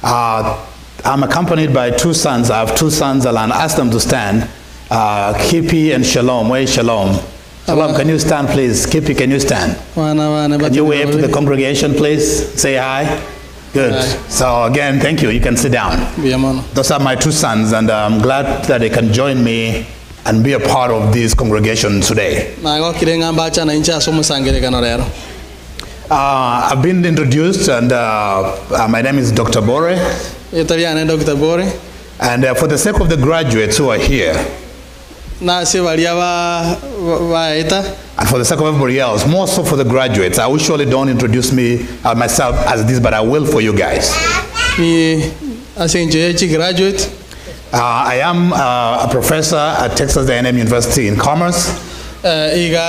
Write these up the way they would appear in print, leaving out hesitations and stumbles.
I'm accompanied by two sons. I have two sons. I'll ask them to stand. Kipi and Shalom. Where is Shalom? Shalom, can you stand, please? Kipi, can you stand? Can you wave to the congregation, please? Say hi. Good. So again, thank you. You can sit down. Those are my two sons, and I'm glad that they can join me and be a part of this congregation today. I've been introduced, and my name is Dr. Bore. And for the sake of the graduates who are here, and for the sake of everybody else, more so for the graduates, I usually don't introduce myself as this, but I will for you guys. I am a professor at Texas A&M University in Commerce. And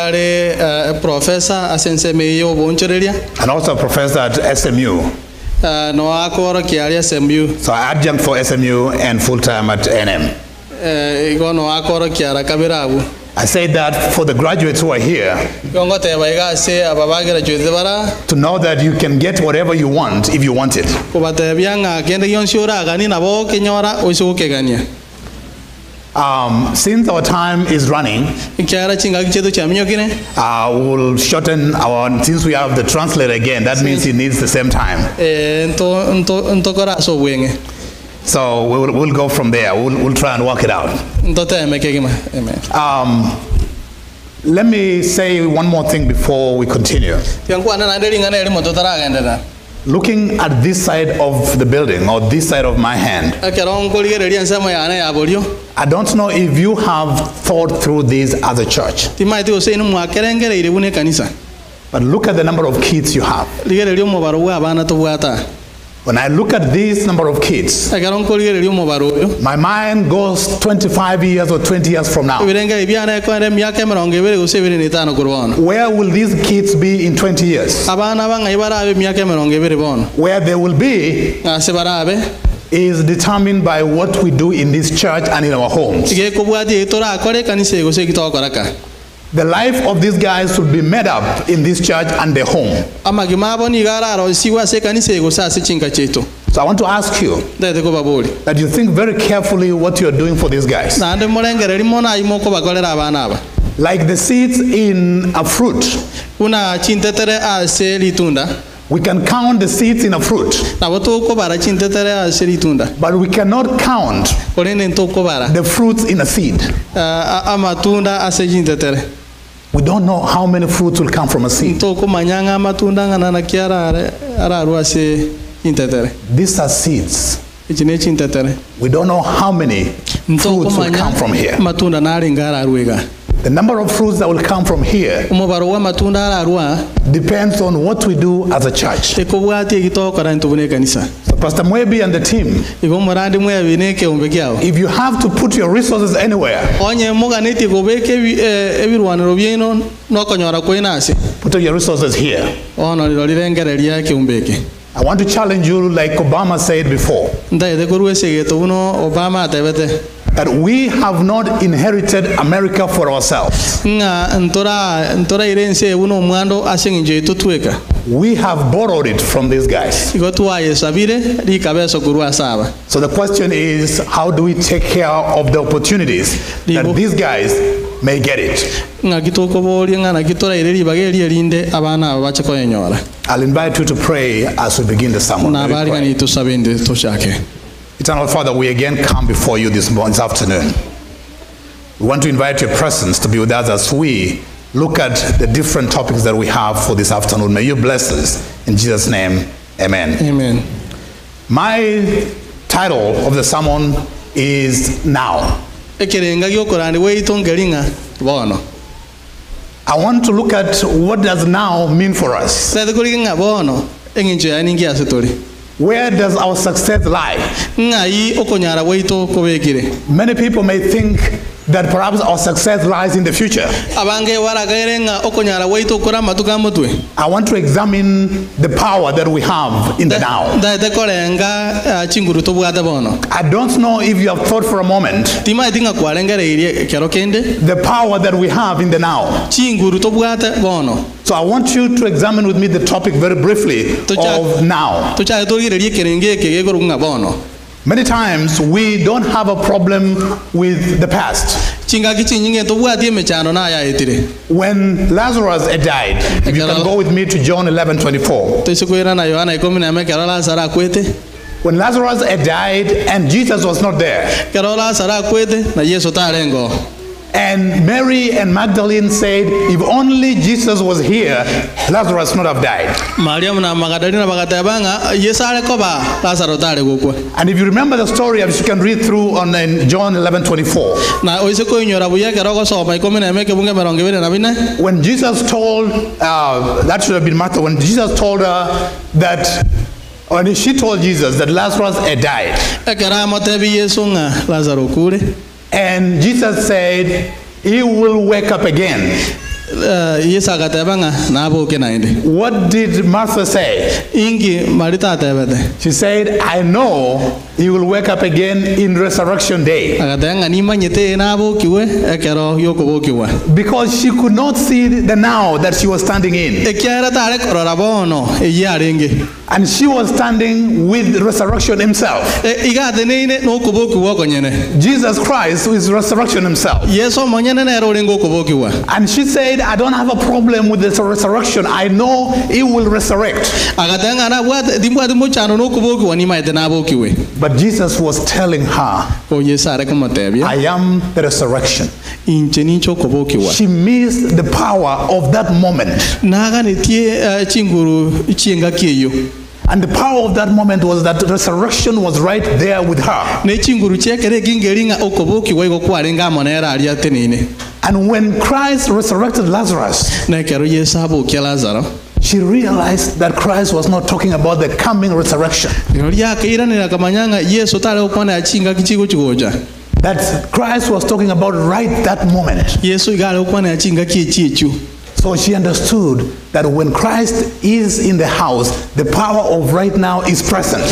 also a professor at SMU. So adjunct for SMU and full-time at A&M. I say that for the graduates who are here, to know that you can get whatever you want if you want it. Since our time is running, we'll shorten our, since we have the translator again, that means he needs the same time. So we'll go from there. We'll try and work it out. Let me say one more thing before we continue. Looking at this side of the building, or this side of my hand, I don't know if you have thought through this as a church. But look at the number of kids you have. When I look at this number of kids, my mind goes 25 years or 20 years from now. Where will these kids be in 20 years? Where they will be is determined by what we do in this church and in our homes. The life of these guys will be made up in this church and their home. So I want to ask you that you think very carefully what you are doing for these guys. Like the seeds in a fruit. We can count the seeds in a fruit, but we cannot count the fruits in a seed. We don't know how many fruits will come from a seed. These are seeds. We don't know how many fruits will come from here. The number of fruits that will come from here depends on what we do as a church. So Pastor Mwebi and the team, if you have to put your resources anywhere, put your resources here. I want to challenge you, like Obama said before, that we have not inherited America for ourselves. We have borrowed it from these guys. So the question is, how do we take care of the opportunities that these guys may get it? I'll invite you to pray as we begin the sermon. Eternal Father, we again come before you this afternoon. We want to invite your presence to be with us as we look at the different topics that we have for this afternoon. May you bless us. In Jesus' name, amen. Amen. My title of the sermon is Now. I want to look at what does now mean for us. Where does our success lie? Many people may think that perhaps our success lies in the future. I want to examine the power that we have in the now. I don't know if you have thought for a moment the power that we have in the now. So I want you to examine with me the topic very briefly of now. Many times we don't have a problem with the past. When Lazarus had died, if you can go with me to John 11:24. When Lazarus had died and Jesus was not there, and Mary and Magdalene said, if only Jesus was here, Lazarus would not have died. And if you remember the story, you can read through on John 11:24. When Jesus told, that should have been Martha, when Jesus told her that, when she told Jesus that Lazarus had died. And Jesus said, he will wake up again. What did Martha say? She said, I know he will wake up again in resurrection day. Because she could not see the now that she was standing in. And she was standing with resurrection himself. Jesus Christ, who is resurrection himself. And she said, I don't have a problem with the resurrection. I know he will resurrect. But Jesus was telling her, I am the resurrection. She missed the power of that moment. And the power of that moment was that resurrection was right there with her. And when Christ resurrected Lazarus, she realized that Christ was not talking about the coming resurrection. That Christ was talking about right that moment. So she understood that when Christ is in the house, the power of right now is present.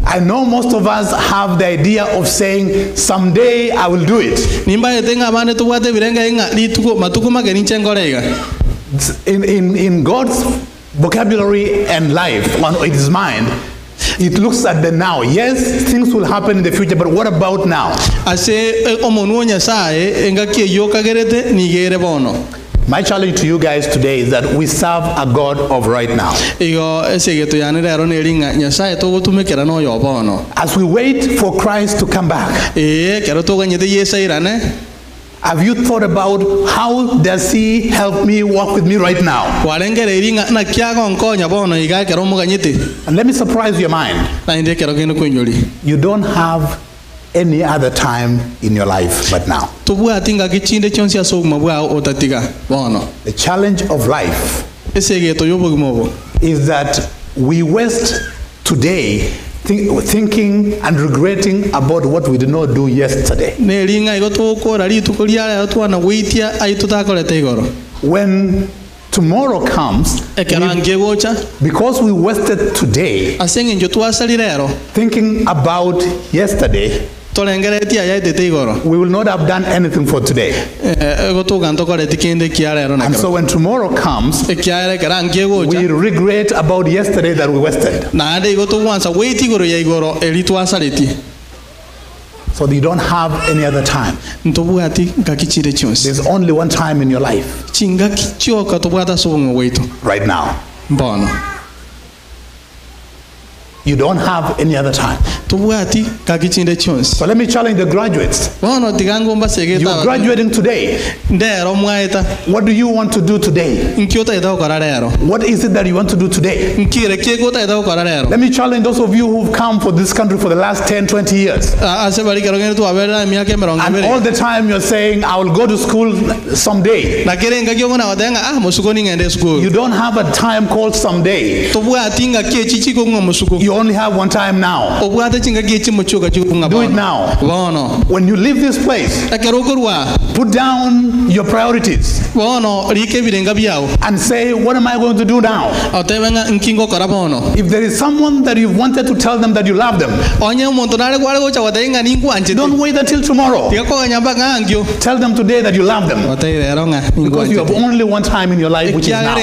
I know most of us have the idea of saying, someday I will do it. In God's vocabulary and life, on his mind, it looks at the now. Yes, things will happen in the future, but what about now? My challenge to you guys today is that we serve a God of right now. As we wait for Christ to come back, have you thought about how does he help me walk with me right now? And let me surprise your mind. You don't have any other time in your life but now. The challenge of life is that we waste today thinking and regretting about what we did not do yesterday. When tomorrow comes, because we wasted today thinking about yesterday, we will not have done anything for today. And so when tomorrow comes, we regret about yesterday that we wasted. So you don't have any other time. There's only one time in your life. Right now. You don't have any other time. So let me challenge the graduates. You're graduating today. What do you want to do today? What is it that you want to do today? Let me challenge those of you who've come for this country for the last 10, 20 years. And all the time you're saying, I will go to school someday. You don't have a time called someday. Your only have one time now. Do it now. When you leave this place, put down your priorities and say, what am I going to do now? If there is someone that you wanted to tell them that you love them, don't wait until tomorrow. Tell them today that you love them, because you have only one time in your life, which is now.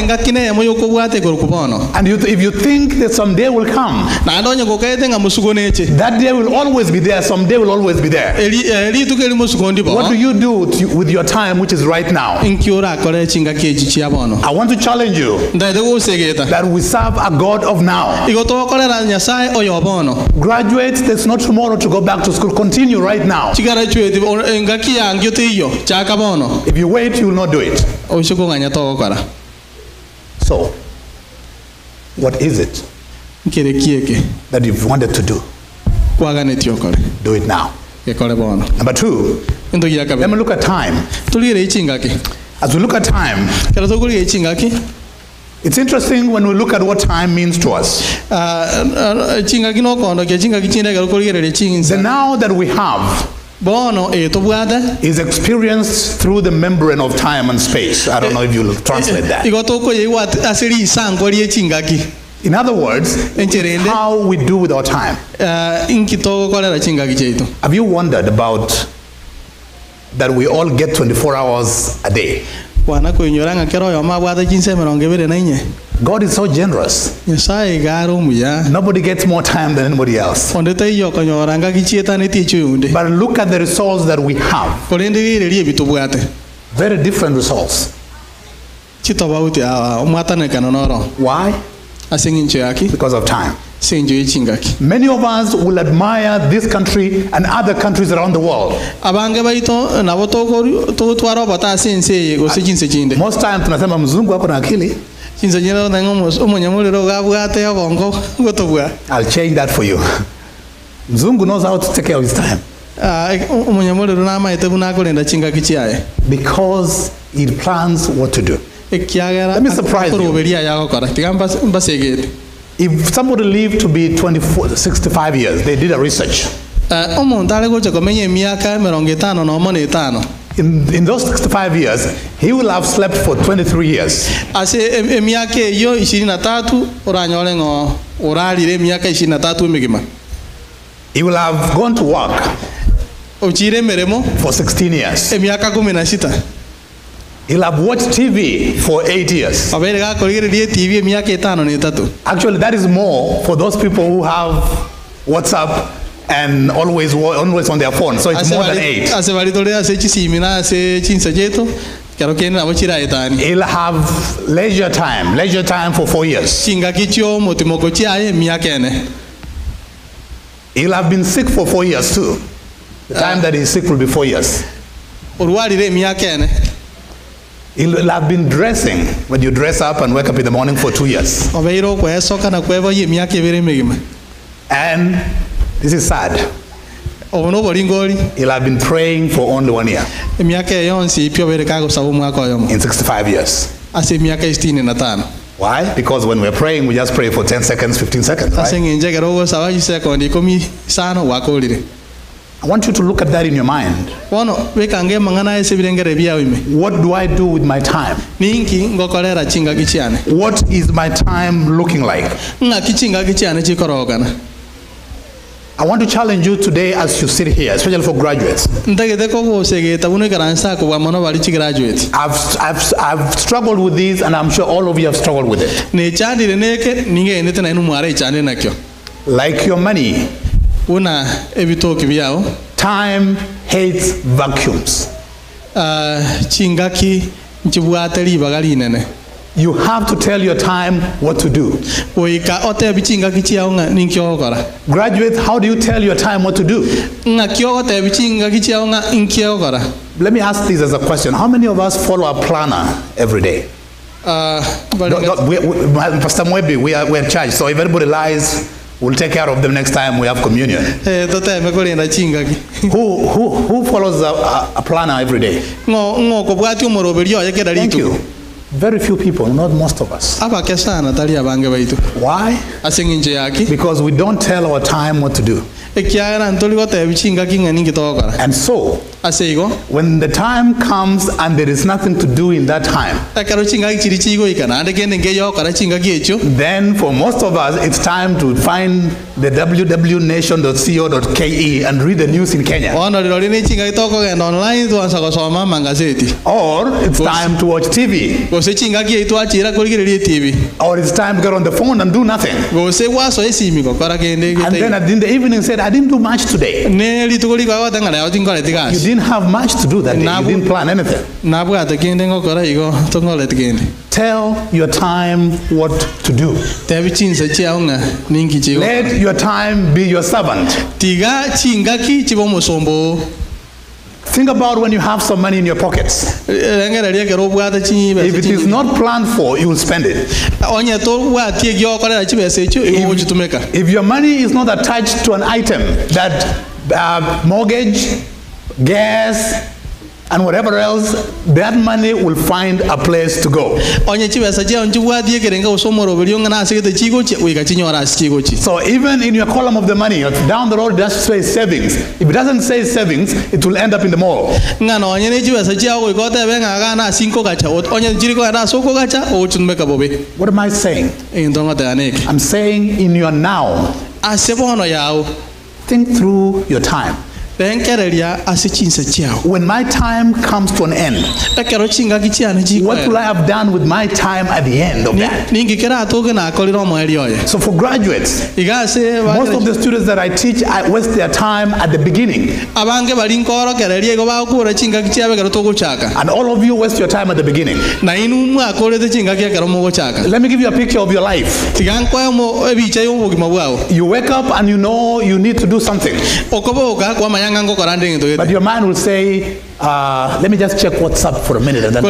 And if you think that someday will come, that day will always be there, someday will always be there. What do you do with your time, which is right now? I want to challenge you that we serve a God of now. Graduates, there's not tomorrow to go back to school. Continue right now. If you wait, you will not do it. So, what is it that you've wanted to do? Do it now. Number two, let me look at time. As we look at time, it's interesting when we look at what time means to us. The now that we have is experienced through the membrane of time and space. I don't know if you'll translate that. In other words, it's how we do with our time. Have you wondered about that we all get 24 hours a day? God is so generous. Nobody gets more time than anybody else. But look at the results that we have. Very different results. Why? Because of time. Many of us will admire this country and other countries around the world. Most times tunasema mzungu ako na akili. I'll change that for you. Mzungu knows how to take care of his time. Because he plans what to do. Let me surprise you. If somebody lived to be 65 years, they did a research. In those 65 years, he will have slept for 23 years. He will have gone to work for 16 years. He'll have watched TV for 8 years. Actually, that is more for those people who have WhatsApp and always on their phone. So it's more than 8. He'll have leisure time for 4 years. He'll have been sick for 4 years too. The time that he's sick will be 4 years. He'll have been dressing when you dress up and wake up in the morning for 2 years. And this is sad. He'll have been praying for only 1 year. In 65 years. Why? Because when we're praying, we just pray for 10 seconds, 15 seconds, right? I want you to look at that in your mind. What do I do with my time? What is my time looking like? I want to challenge you today as you sit here, especially for graduates. I've struggled with this, and I'm sure all of you have struggled with it. Like your money, time hates vacuums. You have to tell your time what to do. Graduates, how do you tell your time what to do? Let me ask this as a question. How many of us follow a planner every day? Pastor Mwebi, we're church, so if anybody lies, we'll take care of them next time we have communion. Who follows a planner every day? Thank you. Very few people, not most of us. Why? Because we don't tell our time what to do. And so, when the time comes and there is nothing to do in that time, then for most of us, it's time to find the www.nation.co.ke and read the news in Kenya. Or it's time to watch TV. Or it's time to get on the phone and do nothing. And then in the evening said, I didn't do much today. You didn't have much to do that day. You didn't plan anything. Tell your time what to do. Let your time be your servant. Think about when you have some money in your pockets. If it is not planned for, you will spend it. If your money is not attached to an item that mortgage, gas, and whatever else, that money will find a place to go. So even in your column of the money, down the road it does say savings. If it doesn't say savings, it will end up in the mall. What am I saying? I'm saying in your now, think through your time. When my time comes to an end, what will I have done with my time at the end of that? So for graduates, most of the students that I teach, I waste their time at the beginning. And all of you waste your time at the beginning. Let me give you a picture of your life. You wake up and you know you need to do something. But your mind will say, let me just check WhatsApp for a minute. And then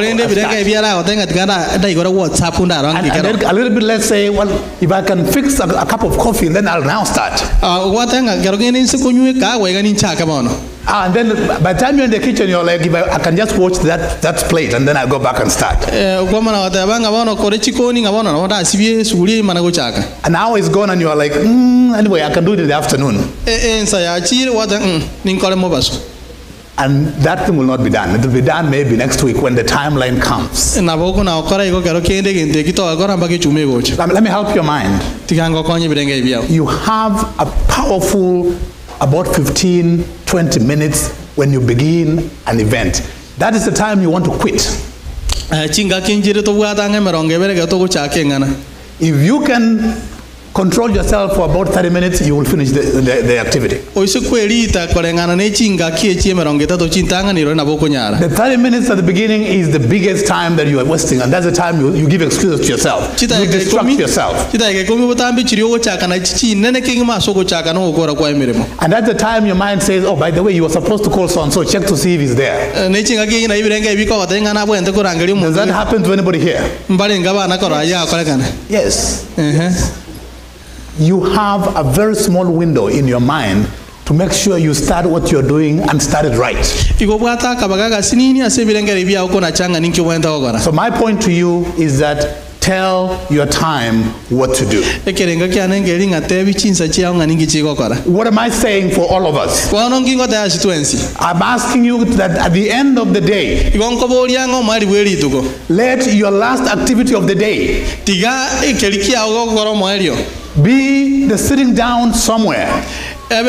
a little bit, let's say, well, if I can fix a cup of coffee, then I'll now start. And then by the time you're in the kitchen, you're like, if I can just watch that plate, and then I'll go back and start. An hour is gone and you're like, anyway, I can do it in the afternoon. And that thing will not be done. It will be done maybe next week when the timeline comes. Let me help your mind. You have a powerful about 15-20 minutes when you begin an event. That is the time you want to quit. If you can control yourself for about 30 minutes, you will finish the activity. The 30 minutes at the beginning is the biggest time that you are wasting, and that's the time you give excuses to yourself. You distract yourself. And that's the time your mind says, oh, by the way, you were supposed to call so-and-so, check to see if he's there. Does that happen to anybody here? Yes. You have a very small window in your mind to make sure you start what you're doing and start it right. So my point to you is that tell your time what to do. What am I saying for all of us? I'm asking you that at the end of the day, let your last activity of the day be the sitting down somewhere. And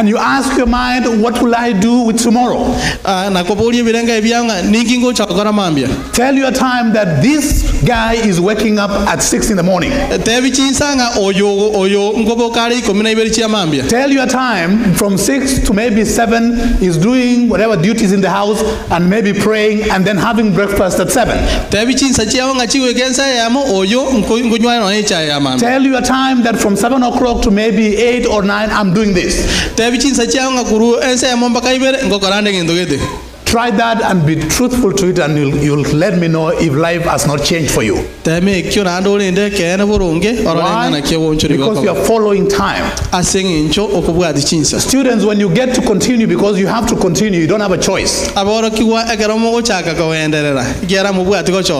you ask your mind, what will I do with tomorrow? Tell your time that this guy is waking up at 6 in the morning. Tell your time from 6 to maybe 7 is doing whatever duties in the house and maybe praying and then having breakfast at 7. Tell your time that from 7 o'clock to maybe 8 or 9, I'm doing this. Try that and be truthful to it, and you'll let me know if life has not changed for you. Why? Because you are following time. Students, when you get to continue, because you have to continue, you don't have a choice.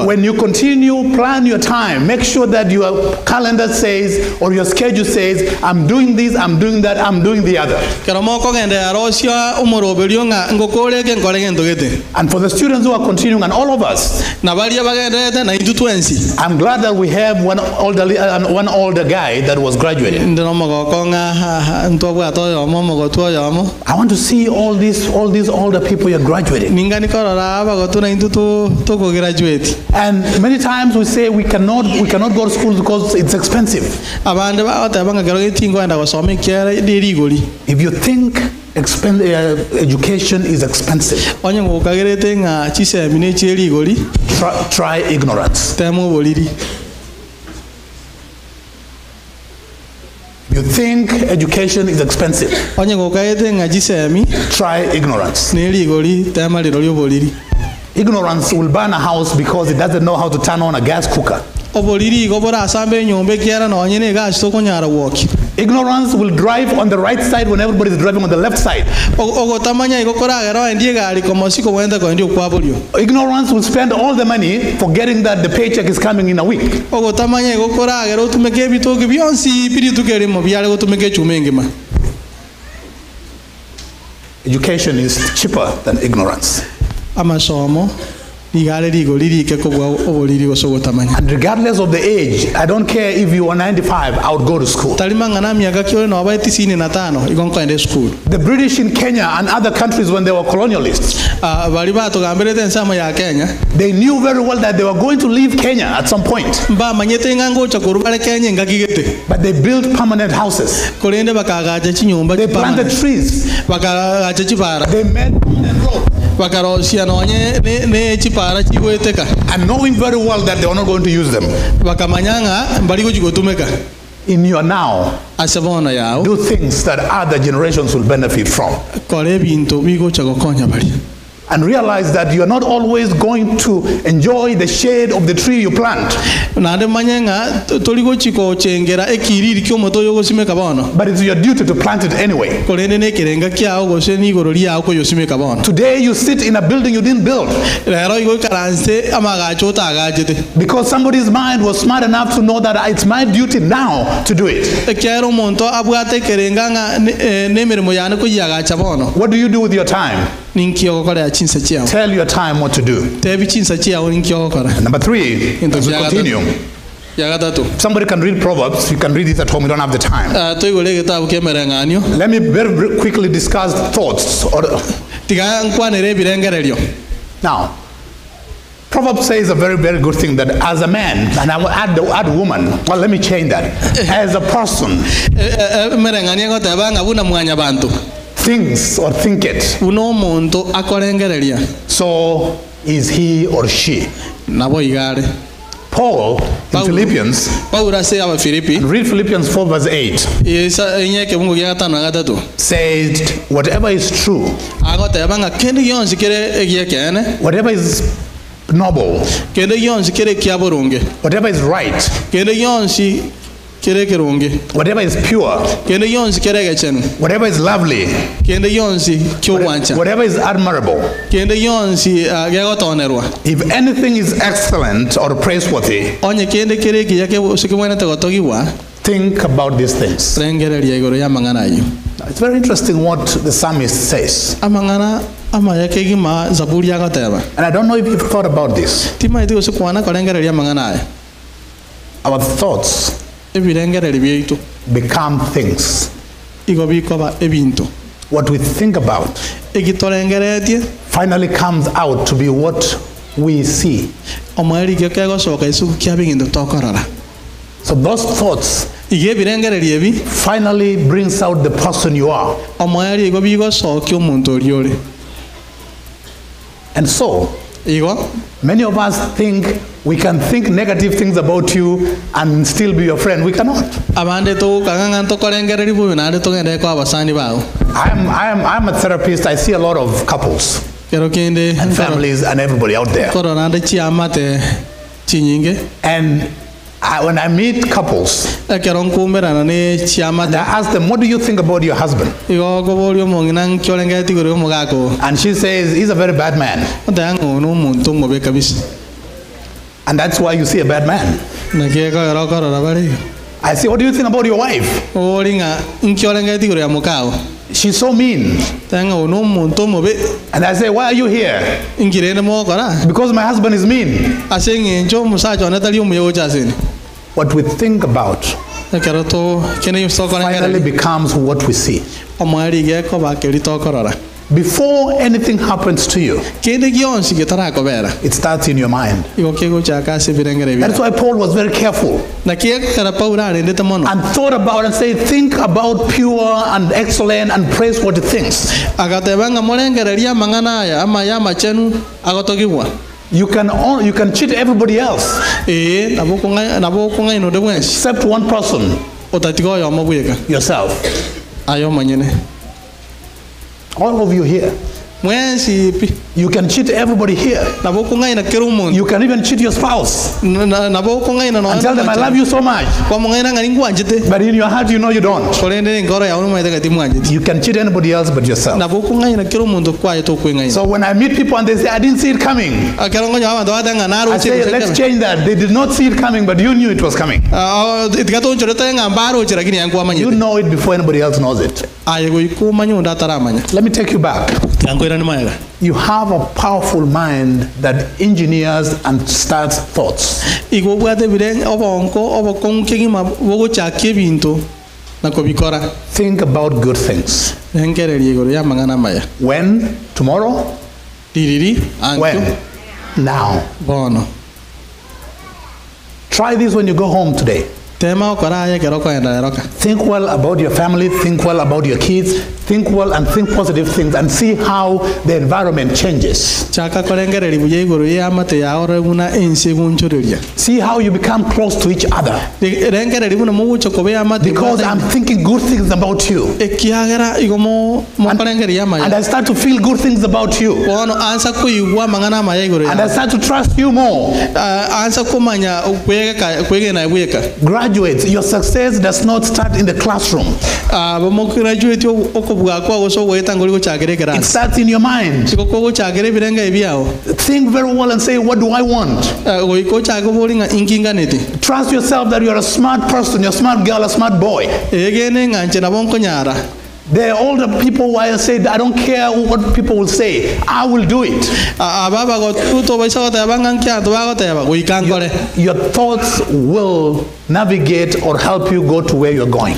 When you continue, plan your time. Make sure that your calendar says, or your schedule says, I'm doing this, I'm doing that, I'm doing the other. And for the students who are continuing, and all of us, I'm glad that we have one older guy that was graduating. I want to see all these older people you're graduating. And many times we say we cannot go to school because it's expensive. If you think education is expensive, try ignorance. You think education is expensive, try ignorance. Ignorance will burn a house because it doesn't know how to turn on a gas cooker. Ignorance will drive on the right side when everybody is driving on the left side. Ignorance will spend all the money forgetting that the paycheck is coming in a week. Education is cheaper than ignorance. And regardless of the age, I don't care if you are 95, I would go to school. The British in Kenya and other countries, when they were colonialists, they knew very well that they were going to leave Kenya at some point. But they built permanent houses. They planted trees. They made permanent roads. And knowing very well that they are not going to use them. In your now, do things that other generations will benefit from. And realize that you are not always going to enjoy the shade of the tree you plant. But it's your duty to plant it anyway. Today you sit in a building you didn't build. Because somebody's mind was smart enough to know that it's my duty now to do it. What do you do with your time? Tell your time what to do. And number 3, as we continue. Somebody can read Proverbs. You can read it at home. You don't have the time. Let me very quickly discuss thoughts. Now, Proverbs says a very, very good thing, that as a man, and I will add woman. Well, let me change that. As a person, thinks or thinketh, so is he or she. Paul in Philippians, read Philippians 4 verse 8, said, whatever is true, whatever is noble, whatever is right, whatever is pure, whatever is lovely, whatever is admirable, if anything is excellent or praiseworthy, think about these things. It's very interesting what the psalmist says. And I don't know if you've thought about this. Our thoughts become things. What we think about finally comes out to be what we see. So those thoughts finally brings out the person you are. And so many of us think we can think negative things about you and still be your friend. We cannot. I'm a therapist. I see a lot of couples. and families and everybody out there. And when I meet couples, and I ask them, what do you think about your husband? And she says, he's a very bad man. And that's why you see a bad man. I say, what do you think about your wife? She's so mean. And I say, why are you here? Because my husband is mean. What we think about finally becomes what we see. Before anything happens to you, it starts in your mind. That's why Paul was very careful and thought about and said, think about pure and excellent and praiseworthy things. You can cheat everybody else except one person, yourself. All of you here, you can cheat everybody here. You can even cheat your spouse and tell them, I love you so much, but in your heart you know you don't. You can cheat anybody else but yourself. So when I meet people and they say, I didn't see it coming, I say, let's change that. They did not see it coming, but you knew it was coming. You know it before anybody else knows it. Let me take you back. You have a powerful mind that engineers and starts thoughts. Think about good things. When? Tomorrow? When? Now. Try this when you go home today. Think well about your family, think well about your kids, think well and think positive things and see how the environment changes. See how you become close to each other. Because I'm thinking good things about you. And I start to feel good things about you. And I start to trust you more. Graduates, your success does not start in the classroom. It starts in your mind. Think very well and say, what do I want? Trust yourself that you're a smart person, you're a smart girl, a smart boy. There are older people who I said, I don't care what people will say, I will do it. Your thoughts will navigate or help you go to where you're going.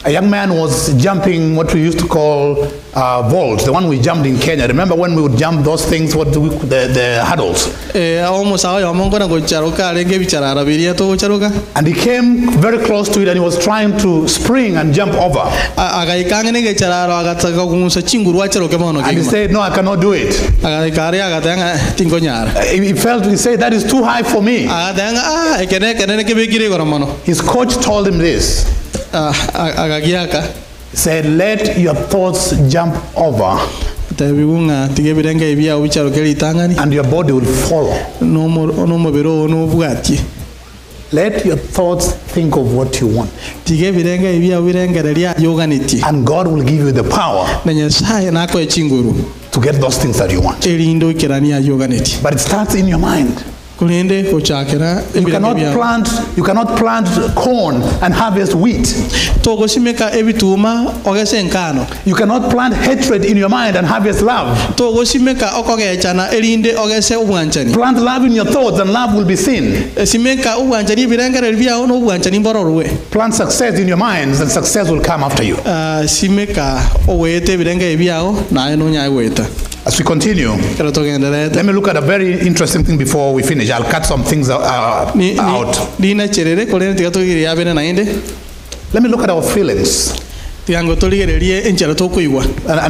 A young man was jumping what we used to call vault, the one we jumped in Kenya. Remember when we would jump those things, the hurdles? And he came very close to it and he was trying to spring and jump over. And he said, no, I cannot do it. He said, that is too high for me. His coach told him this. Said, let your thoughts jump over and your body will follow. Let your thoughts think of what you want, and God will give you the power to get those things that you want. But it starts in your mind. You cannot plant corn and harvest wheat. You cannot plant hatred in your mind and harvest love. Plant love in your thoughts and love will be seen. Plant success in your minds and success will come after you. As we continue, let me look at a very interesting thing before we finish. I'll cut some things out. Let me look at our feelings. And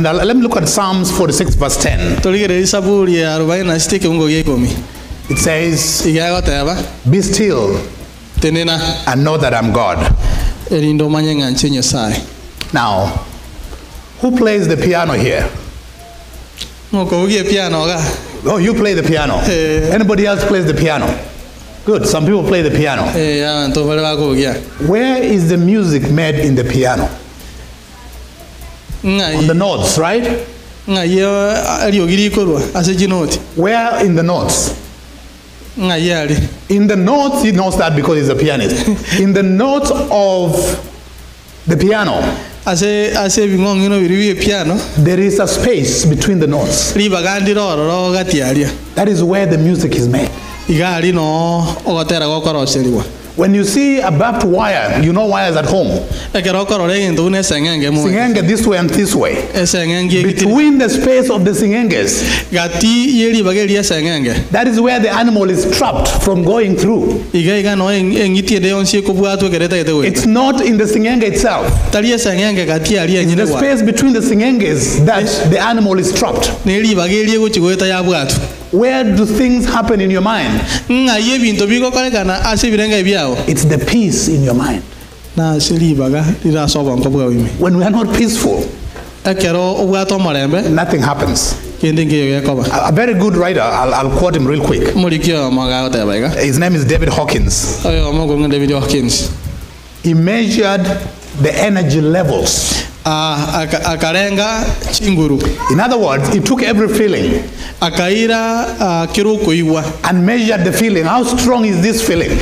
let me look at Psalms 46 verse 10. It says, be still and know that I'm God. Now, Who plays the piano here? Oh, you play the piano. Anybody else plays the piano? Good. Some people play the piano. Where is the music made in the piano? On the notes, right? Where in the notes? In the notes, he knows that because he's a pianist. In the notes of the piano, there is a space between the notes. That is where the music is made. When you see a barbed wire, you know wires at home. Singenge this way and this way. Between the space of the singenges, that is where the animal is trapped from going through. It's not in the singenge itself. It's the space between the singenges that the animal is trapped. Where do things happen in your mind? It's the peace in your mind. When we are not peaceful, nothing happens. A very good writer, I'll quote him real quick. His name is David Hawkins. He measured the energy levels. In other words, he took every feeling and measured the feeling. How strong is this feeling?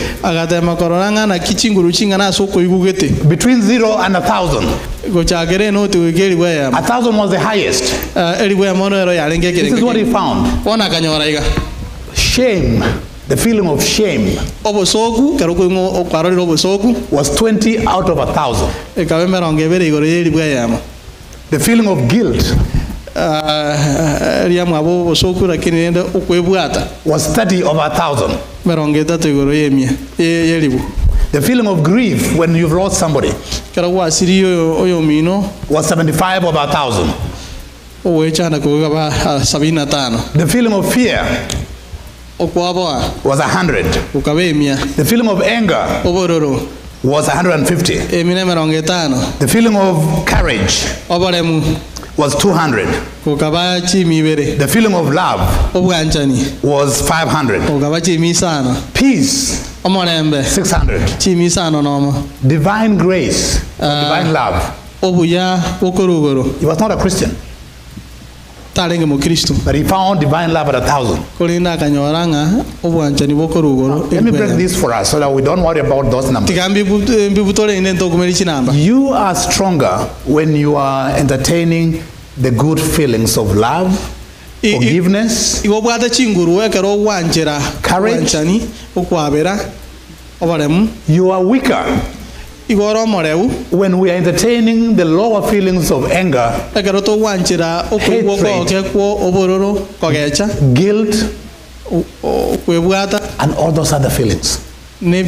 Between 0 and 1,000. 1,000 was the highest. This is what he found. Shame. The feeling of shame was 20 out of 1,000. The feeling of guilt was 30 over 1,000. The feeling of grief when you've lost somebody was 75 over 1,000. The feeling of fear was 100. The feeling of anger was 150. The feeling of courage was 200. The feeling of love was 500. Peace 600. Divine grace, divine love. He was not a Christian, but he found divine love at 1,000. Let me break this for us so that we don't worry about those numbers. You are stronger when you are entertaining the good feelings of love, forgiveness, courage. You are weaker when we are entertaining the lower feelings of anger, hatred, guilt, and all those other feelings. Now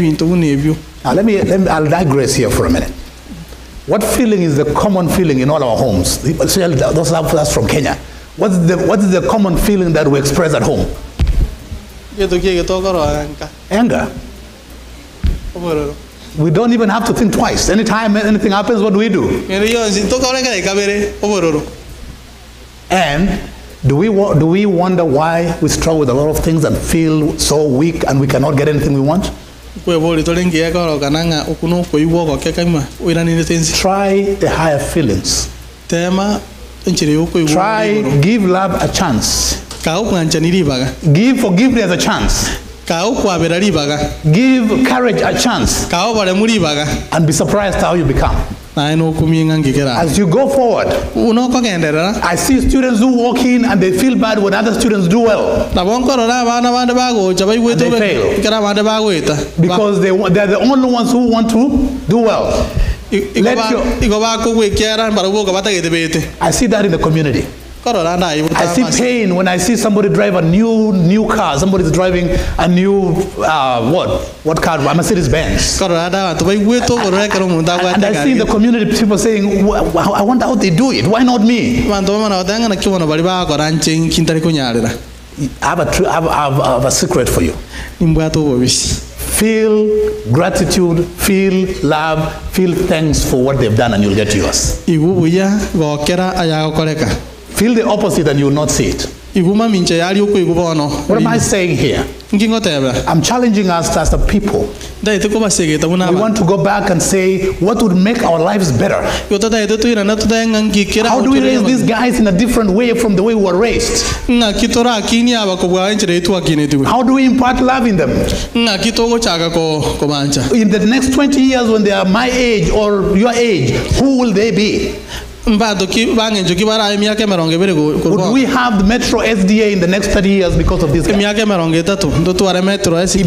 I'll digress here for a minute. What feeling is the common feeling in all our homes? Especially those of us from Kenya. What is the common feeling that we express at home? Anger. We don't even have to think twice. Anytime anything happens, what do? And do we wonder why we struggle with a lot of things and feel so weak and we cannot get anything we want? Try the higher feelings. Try give love a chance. Give forgiveness a chance. Give courage a chance. And be surprised how you become. As you go forward, I see students who walk in and they feel bad when other students do well. They fail. Because they're the only ones who want to do well. I see that in the community. I see pain when I see somebody drive a new car. Somebody's driving a new what car? A Mercedes Benz. And I see in the community people saying, I wonder how they do it. Why not me? I have a secret for you. Feel gratitude, feel love, feel thanks for what they've done, and you'll get yours. Feel the opposite and you will not see it. What am I saying here? I'm challenging us as a people. We want to go back and say, what would make our lives better? How do we raise these guys in a different way from the way we were raised? How do we impart love in them? In the next 20 years, when they are my age or your age, who will they be? Would we have the Metro SDA in the next 30 years because of this guy? If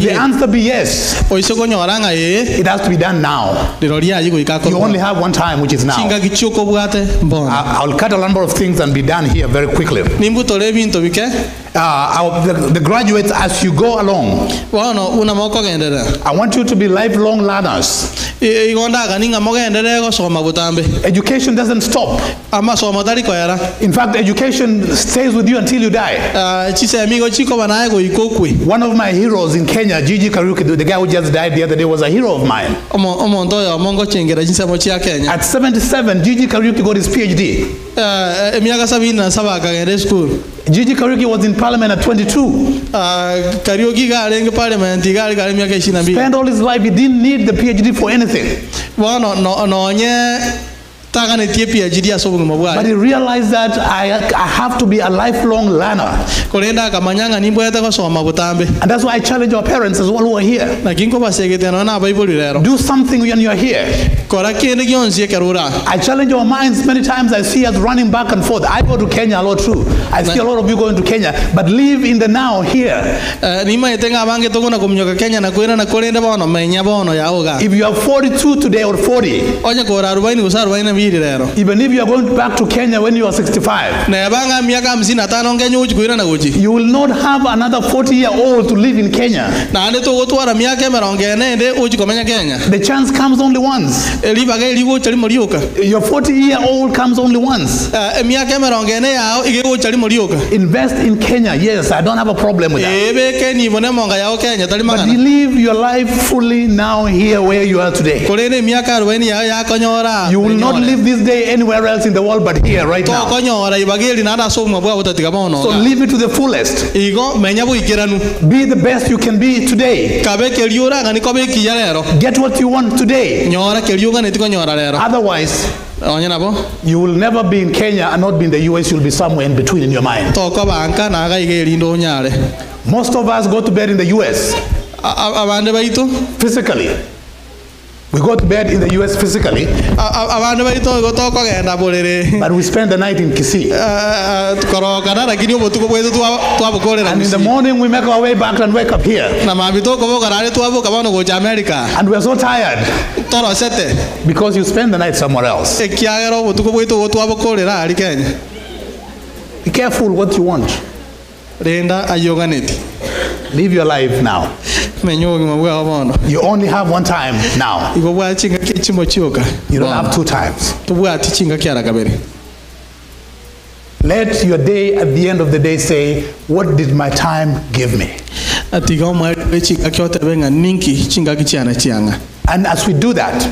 the answer be yes, it has to be done now. You only have one time, which is now. I'll cut a number of things and be done here very quickly. The graduates, as you go along, I want you to be lifelong learners. Education doesn't stop. In fact, education stays with you until you die. One of my heroes in Kenya, Gigi Kariuki, the guy who just died the other day, was a hero of mine. At 77, Gigi Kariuki got his PhD. Gigi Kariuki was in parliament at 22. Spent all his life, he didn't need the PhD for anything. But he realized that I have to be a lifelong learner. And that's why I challenge our parents as well who are here. Do something when you're here. I challenge our minds many times. I see us running back and forth. I go to Kenya a lot too. I see a lot of you going to Kenya, but live in the now here. If you are 42 today or 40, even if you are going back to Kenya when you are 65, you will not have another 40-year-old to live in Kenya. The chance comes only once. Your 40-year-old comes only once. Invest in Kenya. Yes, I don't have a problem with that. But you live your life fully now here where you are today. You will not live this day anywhere else in the world but here right now. So live it to the fullest. Be the best you can be today. Get what you want today. Otherwise, you will never be in Kenya and not be in the US. You'll be somewhere in between in your mind. Most of us go to bed in the US physically. We go to bed in the US physically, but we spend the night in Kisii. And in the morning we make our way back and wake up here. And we are so tired because you spend the night somewhere else. Be careful what you want. Live your life now. You only have one time now. You don't have two times. Let your day at the end of the day say, what did my time give me? And as we do that,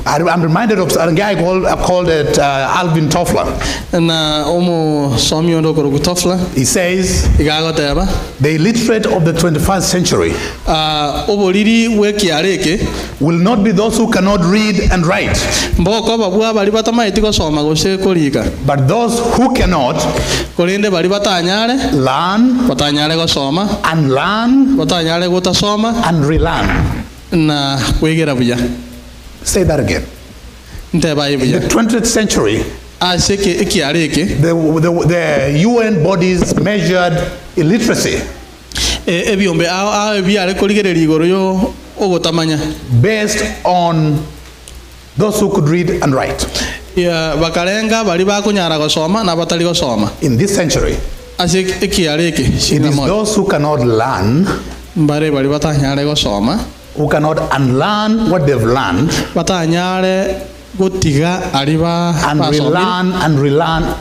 I'm reminded of a guy called Alvin Toffler. He says, the illiterate of the 21st century will not be those who cannot read and write, but those who cannot learn, unlearn, and relearn. Say that again. In the 20th century, the UN bodies measured illiteracy based on those who could read and write. In this century, it is those who cannot learn, who cannot unlearn what they've learned, and relearn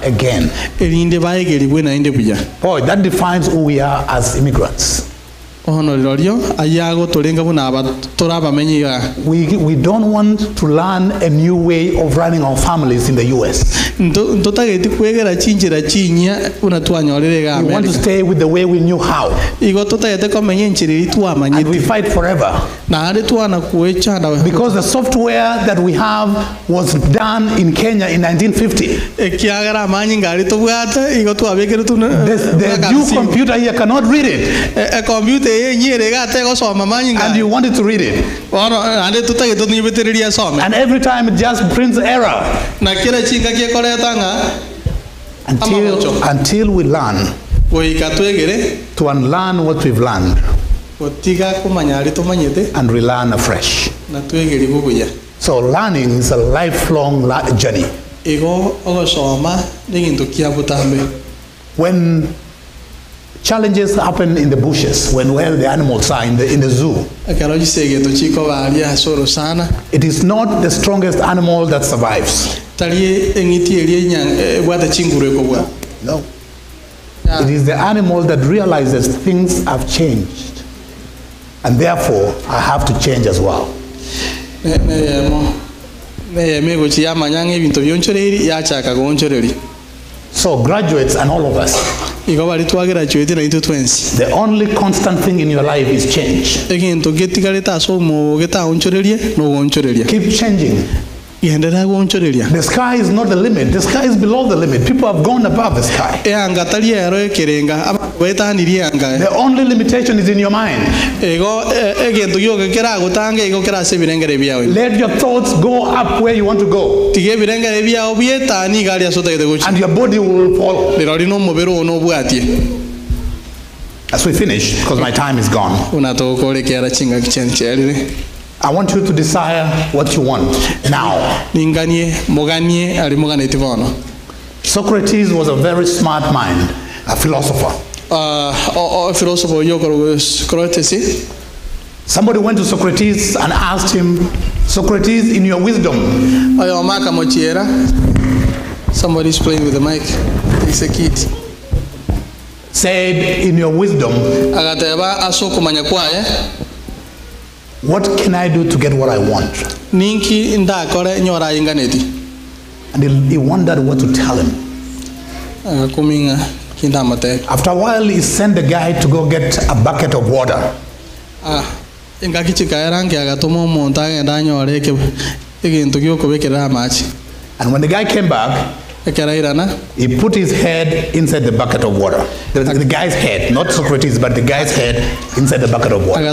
again. Boy, that defines who we are as immigrants. We don't want to learn a new way of running our families in the US. We want to stay with the way we knew how. And we fight forever. Because the software that we have was done in Kenya in 1950. The new computer here cannot read it. And you wanted to read it. And every time it just prints error. Until we learn to unlearn what we've learned and relearn afresh. So learning is a lifelong journey. When challenges happen in the bushes, when the animals are in the zoo, it is not the strongest animal that survives. No. It is the animal that realizes things have changed, and therefore I have to change as well. So graduates and all of us, the only constant thing in your life is change. Keep changing. The sky is not the limit. The sky is below the limit. People have gone above the sky. The only limitation is in your mind. Let your thoughts go up where you want to go. And your body will follow. As we finish, because my time is gone, I want you to desire what you want now. Socrates was a very smart mind, a philosopher. Somebody went to Socrates and asked him, Socrates, in your wisdom. Somebody's playing with the mic. It's a kid. Said, in your wisdom, what can I do to get what I want? And he wondered what to tell him. After a while, he sent the guy to go get a bucket of water. And when the guy came back, he put his head inside the bucket of water. The guy's head, not Socrates, but the guy's head inside the bucket of water.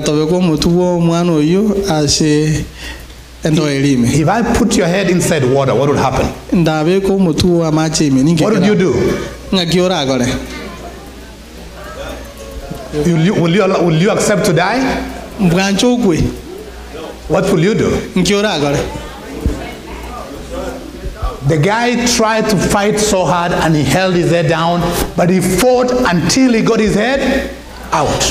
If I put your head inside water, what would happen? What would you do? Will you accept to die? What will you do? The guy tried to fight so hard and he held his head down, but he fought until he got his head out.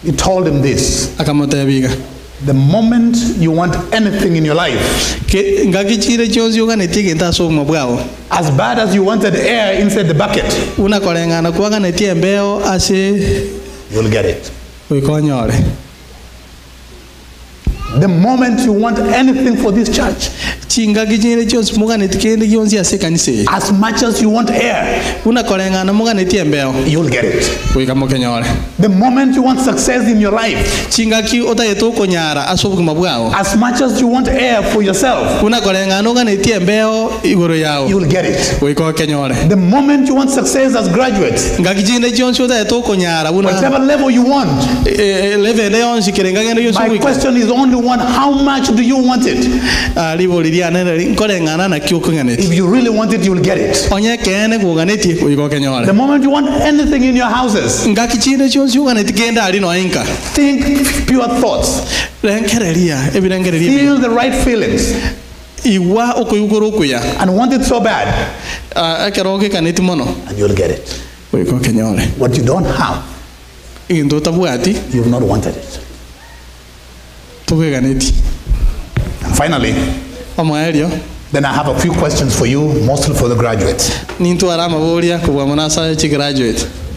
He told him this: the moment you want anything in your life, as bad as you wanted air inside the bucket, you'll get it. The moment you want anything for this church, as much as you want air, you'll get it. The moment you want success in your life, as much as you want air for yourself, you'll get it. The moment you want success as graduates, whatever level you want, my question is only one: how much do you want it? If you really want it, you'll get it. The moment you want anything in your houses, think pure thoughts. Feel the right feelings. And want it so bad, and you'll get it. What you don't have, you've not wanted it. And finally, then I have a few questions for you, mostly for the graduates.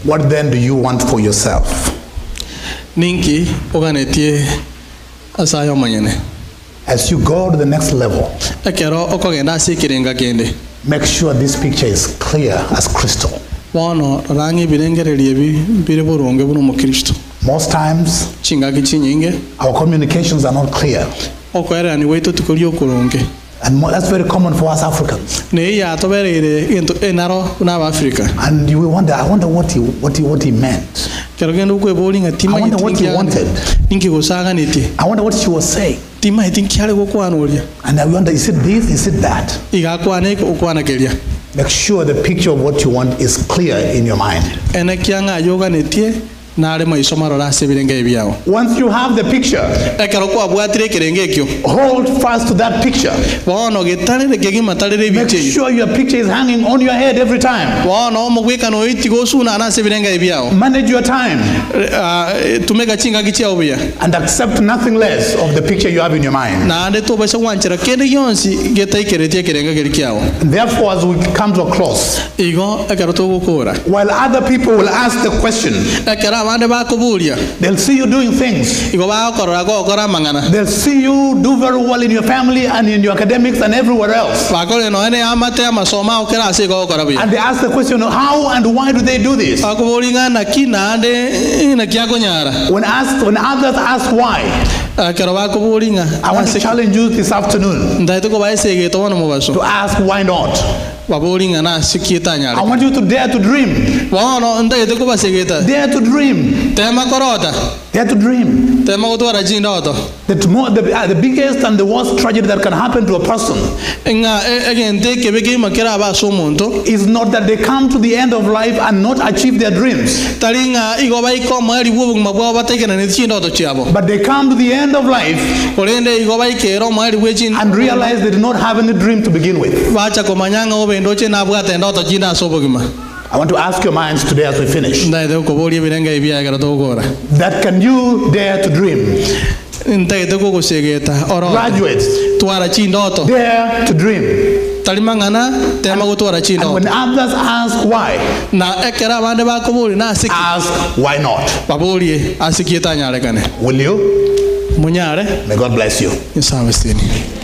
What then do you want for yourself? Ninki oganetie asayo manyene. As you go to the next level, Ekero okogenda sikirenga kende. make sure this picture is clear as crystal. Bono rangi birengererie bire burunge buno mu Kristo. Most times, Chingaki chinyinge our communications are not clear. okwera ni wetu tukuri okurunge. And that's very common for us Africans. Ne ya toberere into enaro na Africa. And you wonder, I wonder what he meant. Kero gendo kwe bolinga tima I wonder what he wanted. Ninki gosaga niti. I wonder what she was saying. Tima itinki ale gokwanolia. And I wonder, is it this, is it that? Iga kwane okwana kelia. Make sure the picture of what you want is clear in your mind. Ene kianga yoga netie na ale maisoma rora sebirenge byao. Once you have the picture, Ekero kwa bwatire kirenge kyo. hold fast to that picture. Bono getale gegi matalere Make biche. sure your picture is hanging on your head every time. Bono mogweka no iti gosuna na sebirenge byao. Manage your time Tumega chinga gichia obya. and accept nothing less of the picture you have in your mind. Na ande to basa wanchira kende yonsi geta ikeretie kirenge gelikiao. Therefore, as we come to a close, Igo ekero to gukora. while other people will ask the question, Ekero ande ba kubulia. they'll see you doing things. Igo ba korora go kora mangana. They'll see you do very well in your family and in your academics and everywhere else. Ba kore no ene amate amasoma okera ase go kora bya. And they ask the question, how and why do they do this? Ba kubulinga na kina ande na kiago nyara. When others ask why, Kero ba kubulinga. I want to challenge you this afternoon Ndaito ko ba ese ge to wono mubaso. to ask why not. Ba bulinga na sikieta I nyara. want you to dare to dream. Wono ndaito ko ba segeta. Dare to dream. Tema korota. Dare to dream. Tema go to rajinda oto. The biggest and the worst tragedy that can happen to a person Nga egente kebege makera ba so monto. is not that they come to the end of life and not achieve their dreams, Talinga igo ba iko mari wo mabwa ba tekena ne chindo to chiabo. but they come to the end of life Kolende igo ba ikero mari wechin and realize they did not have any dream to begin with. bacha ko manyanga obendo che na bwa tendo to jinda so bogima. I want to ask your minds today as we finish, Ndaito ko boli birenga ibia gara to gora. that can you dare to dream? Ndaito ko segeta oro. Graduates, Twara chindo to. dare to dream. Talimangana tema go twara And chindo. when others ask why, Na ekera bande ba ko boli na siki. ask why not. Baboli asikieta nyare kane. Will you? Munyare May God bless you. insawestini.